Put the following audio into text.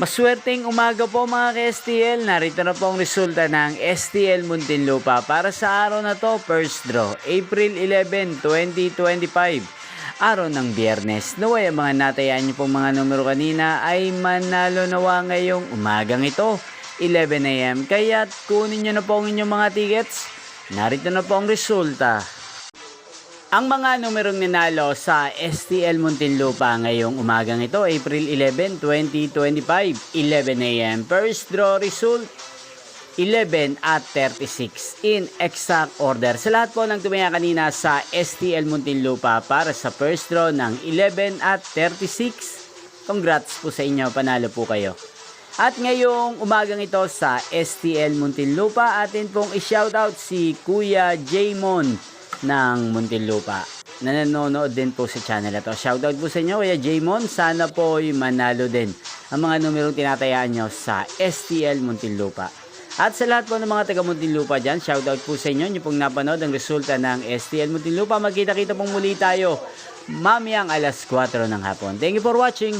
Maswerteng umaga po mga ka-STL. Narito na po ang resulta ng STL Muntinlupa para sa araw na to, first draw, April 11, 2025. Araw ng Biyernes. Naway ang mga natayaan niyo pong mga numero kanina ay manalo nawa ngayong umagang ito, 11 AM. Kaya kunin niyo na po ang inyong mga tickets. Narito na po ang resulta. Ang mga numerong ninalo sa STL Muntinlupa ngayong umagang ito, April 11, 2025, 11 AM. First draw result, 11 at 36 in exact order. Sa lahat po ng tumaya kanina sa STL Muntinlupa para sa first draw ng 11 at 36, congrats po sa inyo, panalo po kayo. At ngayong umagang ito sa STL Muntinlupa, atin pong i-shoutout si Kuya Jaymon ng Muntinlupa na nanonood din po sa channel na to. Shoutout po sa inyo Kuya Jaymon, sana po manalo din ang mga numerong tinatayaan nyo sa STL Muntinlupa. At sa lahat po ng mga taga Muntinlupa dyan, shoutout po sa inyo nyo pong napanood ang resulta ng STL Muntinlupa. Magkita-kita pong muli tayo mamayang alas 4 ng hapon. Thank you for watching.